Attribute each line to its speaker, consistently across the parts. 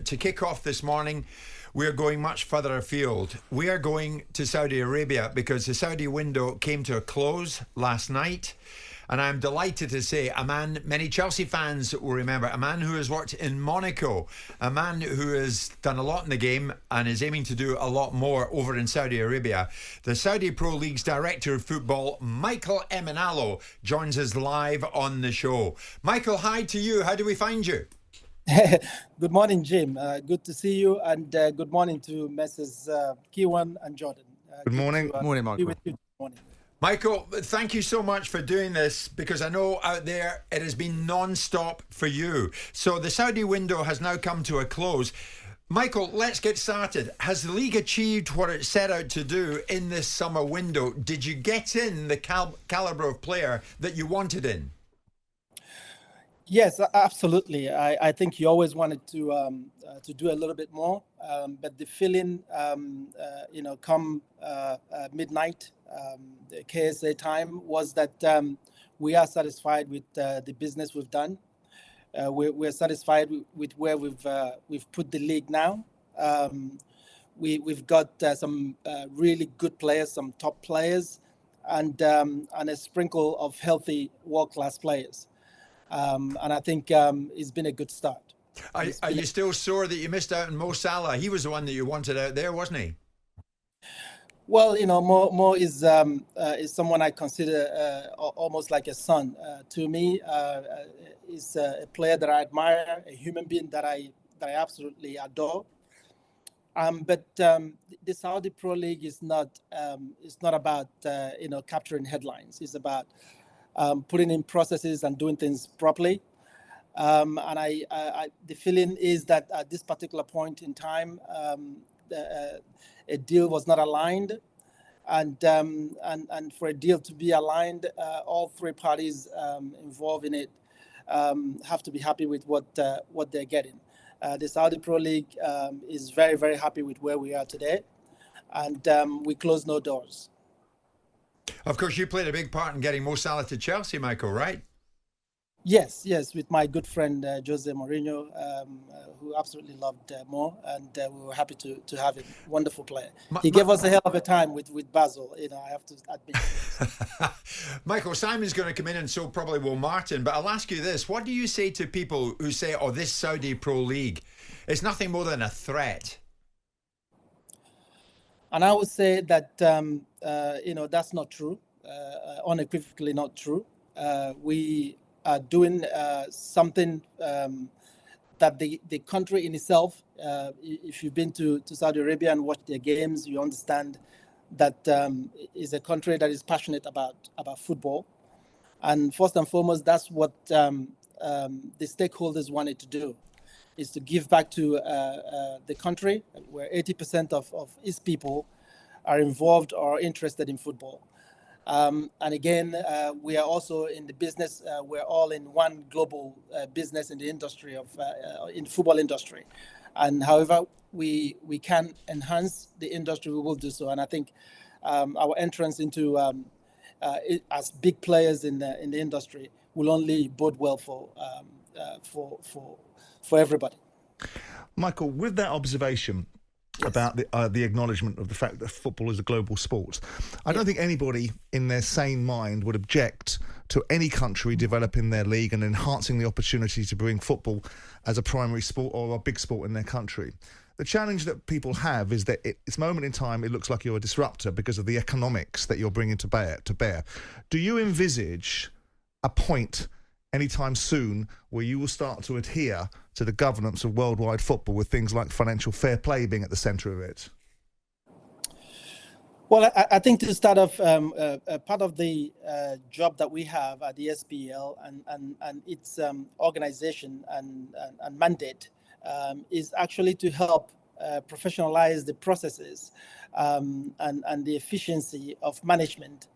Speaker 1: to kick off this morning, we're going much further afield. We are going to Saudi Arabia because the Saudi window came to a close last night. And I'm delighted to say a man many Chelsea fans will remember, a man who has worked in Monaco, a man who has done a lot in the game and is aiming to do a lot more over in Saudi Arabia. The Saudi Pro League's Director of Football, Michael Emenalo, joins us live on the show. Michael, hi to you. How do we find you?
Speaker 2: Good morning, Jim. Good to see you, and good morning to Messrs. Kiwan and Jordan.
Speaker 3: Good morning.
Speaker 4: Morning, Michael.
Speaker 2: Be with you this morning.
Speaker 1: Michael, thank you so much for doing this, because I know out there it has been non-stop for you. So the Saudi window has now come to a close. Michael, let's get started. Has the league achieved what it set out to do in this summer window? Did you get in the calibre of player that you wanted in?
Speaker 2: Yes, absolutely. I think you always wanted to do a little bit more, but the feeling, come midnight, the KSA time, was that we are satisfied with the business we've done. We're satisfied with where we've put the league now. We've got some really good players, some top players, and a sprinkle of healthy world-class players. And I think it's been a good start.
Speaker 1: Are you still sore that you missed out on Mo Salah? He was the one that you wanted out there, wasn't he?
Speaker 2: Well, Mo is someone I consider almost like a son to me. He's a player that I admire, a human being that I absolutely adore. But the Saudi Pro League is not about capturing headlines. It's about putting in processes and doing things properly. And the feeling is that at this particular point in time, a deal was not aligned, and for a deal to be aligned, all three parties involved in it have to be happy with what they're getting. The Saudi Pro League is very, very happy with where we are today, and we close no doors.
Speaker 1: Of course, you played a big part in getting Mo Salah to Chelsea, Michael, right?
Speaker 2: Yes, with my good friend Jose Mourinho, who absolutely loved Mo, and we were happy to have him. Wonderful player. He gave us a hell of a time with Basel. I have to admit.
Speaker 1: Michael, Simon's going to come in, and so probably will Martin. But I'll ask you this: what do you say to people who say, "Oh, this Saudi Pro League is nothing more than a threat"?
Speaker 2: And I would say that that's not true, unequivocally not true. We are doing something that the country in itself, if you've been to Saudi Arabia and watched their games, you understand that is a country that is passionate about football. And first and foremost, that's what the stakeholders wanted to do, is to give back to the country where 80% of its people are involved or interested in football. And again, we are also in the business. We're all in one global business in the industry in the football industry. And however we can enhance the industry, we will do so. And I think our entrance into as big players in the industry will only bode well for everybody.
Speaker 3: Michael, with that observation, yes, about the acknowledgement of the fact that football is a global sport, I don't think anybody in their sane mind would object to any country developing their league and enhancing the opportunity to bring football as a primary sport or a big sport in their country. The challenge that people have is that it's moment in time it looks like you're a disruptor because of the economics that you're bringing to bear. Do you envisage a point anytime soon where you will start to adhere to the governance of worldwide football, with things like financial fair play being at the centre of it?
Speaker 2: Well, I think to start off, part of the job that we have at the SPL and its organization and mandate is actually to help professionalize the processes and the efficiency of management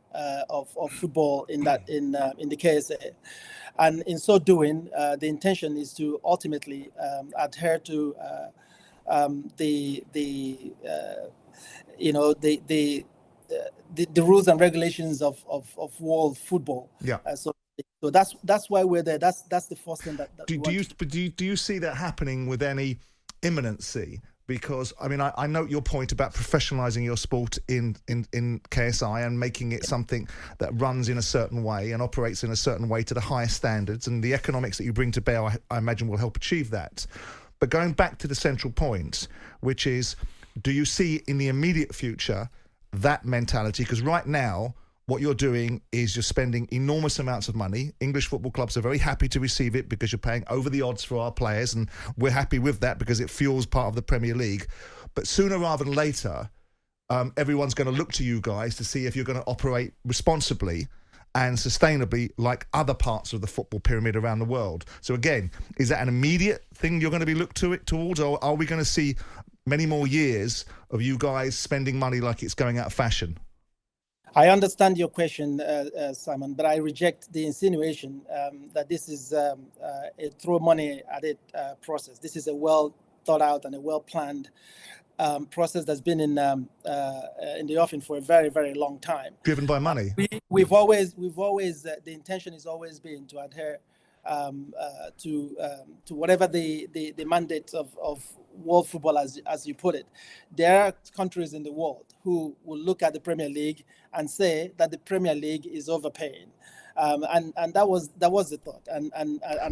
Speaker 2: of football in the KSA. And in so doing, the intention is to ultimately adhere to the rules and regulations of world football.
Speaker 3: Yeah.
Speaker 2: So that's why we're there. That's the first thing that
Speaker 3: do you see that happening with any imminency? Because, I mean, I note your point about professionalising your sport in KSI and making it something that runs in a certain way and operates in a certain way to the highest standards, and the economics that you bring to bear, I imagine, will help achieve that. But going back to the central point, which is, do you see in the immediate future that mentality? Because right now, what you're doing is you're spending enormous amounts of money. English football clubs are very happy to receive it because you're paying over the odds for our players, and we're happy with that because it fuels part of the Premier League. But sooner rather than later, everyone's going to look to you guys to see if you're going to operate responsibly and sustainably like other parts of the football pyramid around the world. So again, is that an immediate thing you're going to be looked to it towards, or are we going to see many more years of you guys spending money like it's going out of fashion?
Speaker 2: I understand your question, Simon, but I reject the insinuation that this is a throw money at it process. This is a well thought out and a well planned process that's been in the offing for a very, very long time.
Speaker 3: Driven by money.
Speaker 2: We've always the intention has always been to adhere to whatever the mandate of world football, as you put it. There are countries in the world who will look at the Premier League and say that the Premier League is overpaying, and that was the thought.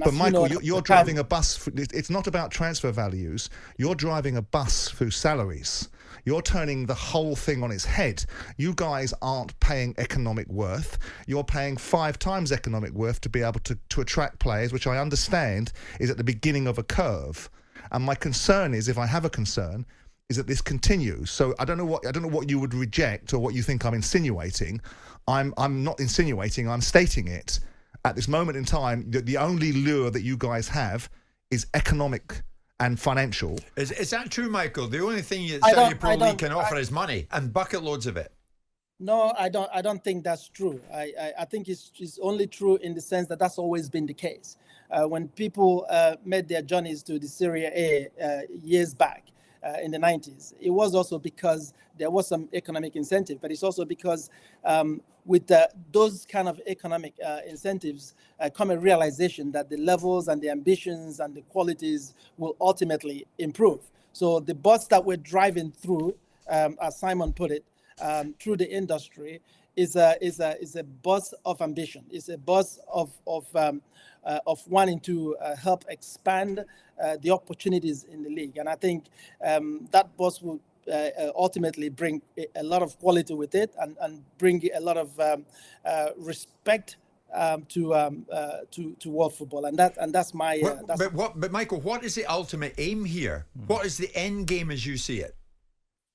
Speaker 3: But Michael, you're driving a bus. It's not about transfer values. You're driving a bus through salaries. You're turning the whole thing on its head. You guys aren't paying economic worth. You're paying 5 times economic worth to be able to attract players, which I understand is at the beginning of a curve. And my concern is, if I have a concern, is that this continues. So I don't know what you would reject or what you think I'm insinuating. I'm not insinuating. I'm stating it. At this moment in time, the only lure that you guys have is economic and financial.
Speaker 1: Is that true, Michael? The only thing Saudi Pro League can offer is money, and bucket loads of it.
Speaker 2: No, I don't think that's true. I think it's only true in the sense that that's always been the case. When people made their journeys to the Serie A years back in the 90s, it was also because there was some economic incentive, but it's also because with those kind of economic incentives come a realization that the levels and the ambitions and the qualities will ultimately improve. So the bus that we're driving through, as Simon put it, through the industry is a bus of ambition. It's a bus of wanting to help expand the opportunities in the league, and I think that bus will ultimately bring a lot of quality with it and bring a lot of respect to world football, and that's my.
Speaker 1: But Michael, what is the ultimate aim here? What is the end game as you see it?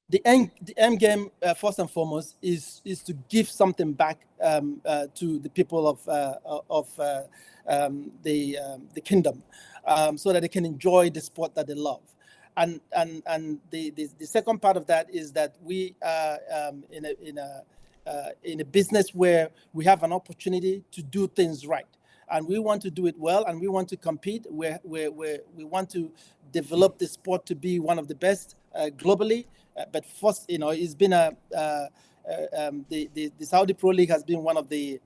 Speaker 2: The end game, first and foremost, is to give something back to the people of the kingdom, so that they can enjoy the sport that they love. And the second part of that is that we are in a business where we have an opportunity to do things right, and we want to do it well, and we want to compete. We want to develop the sport to be one of the best globally. But first, it's been the Saudi Pro League has been one of the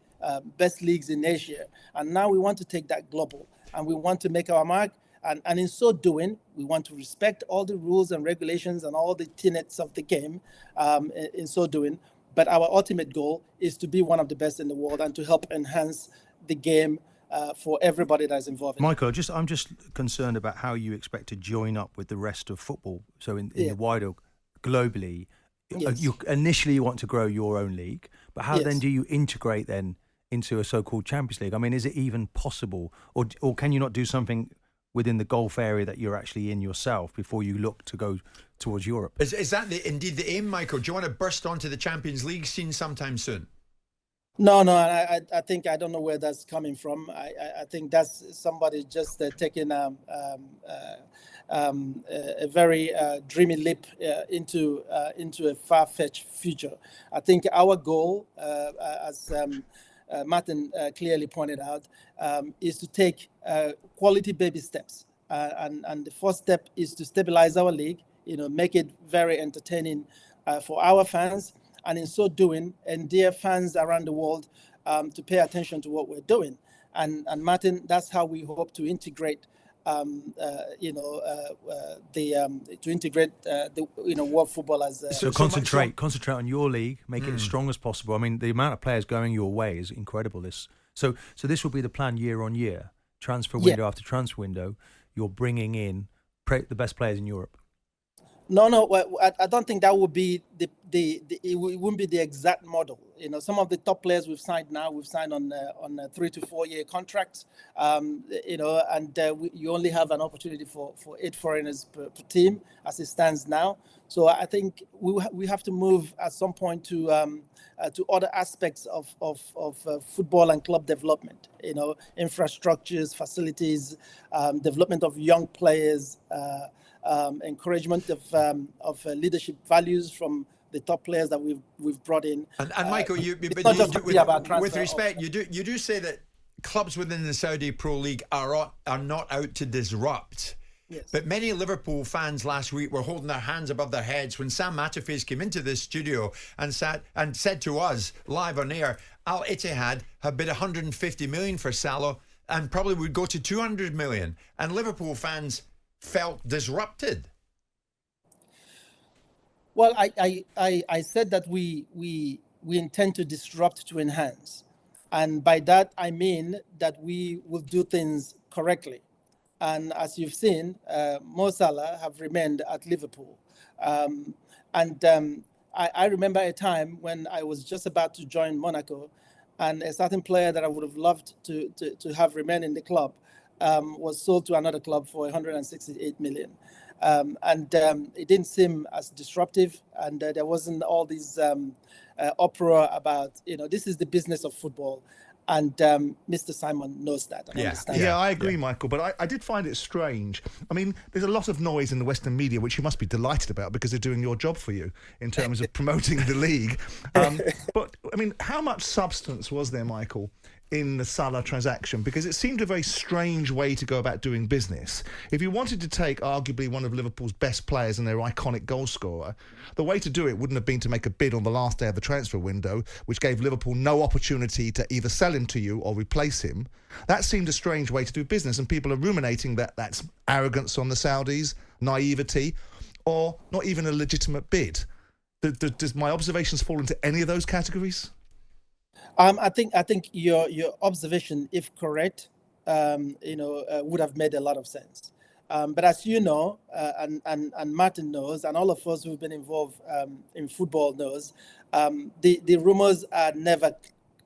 Speaker 2: best leagues in Asia, and now we want to take that global, and we want to make our mark. And in so doing, we want to respect all the rules and regulations and all the tenets of the game. In so doing, but our ultimate goal is to be one of the best in the world and to help enhance the game for everybody that's involved.
Speaker 4: Michael, I'm just concerned about how you expect to join up with the rest of football. So in the wider globally,
Speaker 2: yes.
Speaker 4: You initially want to grow your own league, but how then do you integrate then into a so-called Champions League? I mean, is it even possible, or can you not do something within the Gulf area that you're actually in yourself before you look to go towards Europe?
Speaker 1: Is that indeed the aim, Michael? Do you want to burst onto the Champions League scene sometime soon?
Speaker 2: No, I think I don't know where that's coming from. I think that's somebody just taking a very dreamy leap into a far-fetched future. I think our goal, as Martin clearly pointed out, is to take quality baby steps, and the first step is to stabilize our league. Make it very entertaining for our fans. And in so doing, endear fans around the world to pay attention to what we're doing. And Martin, that's how we hope to integrate to integrate world football as.
Speaker 4: So concentrate on your league, make it as strong as possible. I mean, the amount of players going your way is incredible. So this will be the plan year on year, transfer window after transfer window. You're bringing in the best players in Europe.
Speaker 2: No. I don't think that would be it wouldn't be the exact model. Some of the top players we've signed on 3 to 4 year contracts. You only have an opportunity for 8 foreigners per team as it stands now. So I think we have to move at some point to other aspects of football and club development. Infrastructures, facilities, development of young players. Encouragement of leadership values from the top players that we've brought in.
Speaker 1: And Michael, with respect, you do say that clubs within the Saudi Pro League are not out to disrupt.
Speaker 2: Yes.
Speaker 1: But many Liverpool fans last week were holding their hands above their heads when Sam Matterface came into this studio and said to us live on air, Al Ittihad have bid 150 million for Salah and probably would go to 200 million. And Liverpool fans felt disrupted.
Speaker 2: Well, I said that we intend to disrupt to enhance, and by that I mean that we will do things correctly. And as you've seen, Mo Salah have remained at Liverpool, I remember a time when I was just about to join Monaco, and a certain player that I would have loved to have remain in the club was sold to another club for 168 million. It didn't seem as disruptive, and there wasn't all these uproar about, this is the business of football. And Mr. Simon knows that.
Speaker 3: Yeah, I agree, Michael. But I did find it strange. I mean, there's a lot of noise in the Western media, which you must be delighted about because they're doing your job for you in terms of promoting the league. But, I mean, how much substance was there, Michael, in the Salah transaction? Because it seemed a very strange way to go about doing business. If you wanted to take arguably one of Liverpool's best players and their iconic goal scorer, the way to do it wouldn't have been to make a bid on the last day of the transfer window, which gave Liverpool no opportunity to either sell him to you or replace him. That seemed a strange way to do business, and people are ruminating that that's arrogance on the Saudis, naivety, or not even a legitimate bid. Does my observations fall into any of those categories?
Speaker 2: I think your observation, if correct, would have made a lot of sense. But as you know, and Martin knows, and all of us who've been involved in football knows, the rumors are never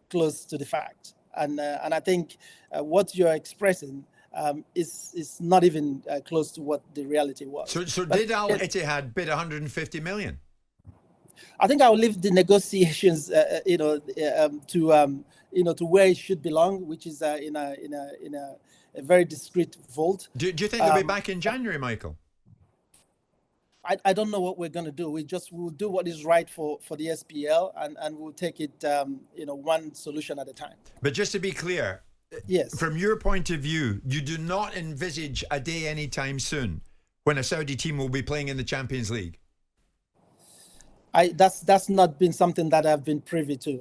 Speaker 2: close to the fact. And I think what you're expressing is not even close to what the reality was.
Speaker 1: So did Al Ittihad bid 150 million?
Speaker 2: I think I will leave the negotiations, to where it should belong, which is in a very discreet vault.
Speaker 1: Do you think they'll be back in January, Michael?
Speaker 2: I don't know what we're going to do. We'll do what is right for the SPL, and we'll take it, one solution at a time.
Speaker 1: But just to be clear,
Speaker 2: yes,
Speaker 1: from your point of view, you do not envisage a day anytime soon when a Saudi team will be playing in the Champions League.
Speaker 2: That's not been something that I've been privy to,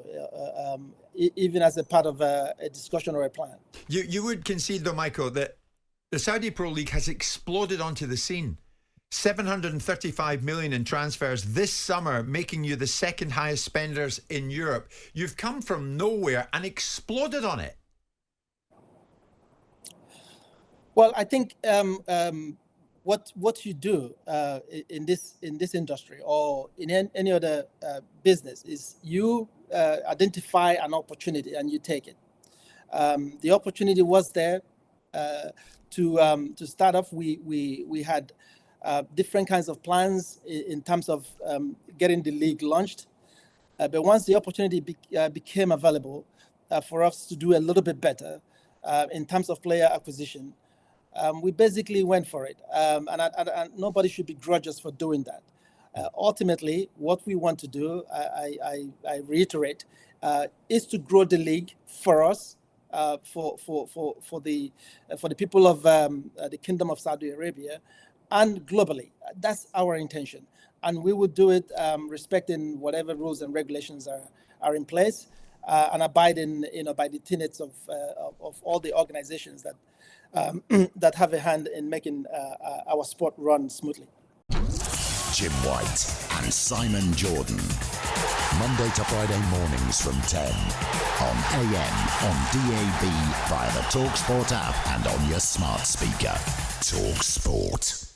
Speaker 2: even as a part of a discussion or a plan.
Speaker 1: You would concede, though, Michael, that the Saudi Pro League has exploded onto the scene. 735 million in transfers this summer, making you the second highest spenders in Europe. You've come from nowhere and exploded on it.
Speaker 2: Well, I think what you do in this industry or in any other business is you identify an opportunity and you take it. The opportunity was there to start off. We had different kinds of plans in terms of getting the league launched, but once the opportunity became available for us to do a little bit better in terms of player acquisition, we basically went for it, and nobody should begrudge us for doing that. Ultimately, what we want to do, I reiterate, is to grow the league for us, for the people of the Kingdom of Saudi Arabia, and globally. That's our intention, and we will do it respecting whatever rules and regulations are in place, and abiding, by the tenets of all the organizations that that have a hand in making our sport run smoothly.
Speaker 5: Jim White and Simon Jordan. Monday to Friday mornings from 10 on AM, on DAB, via the talkSPORT app and on your smart speaker. talkSPORT.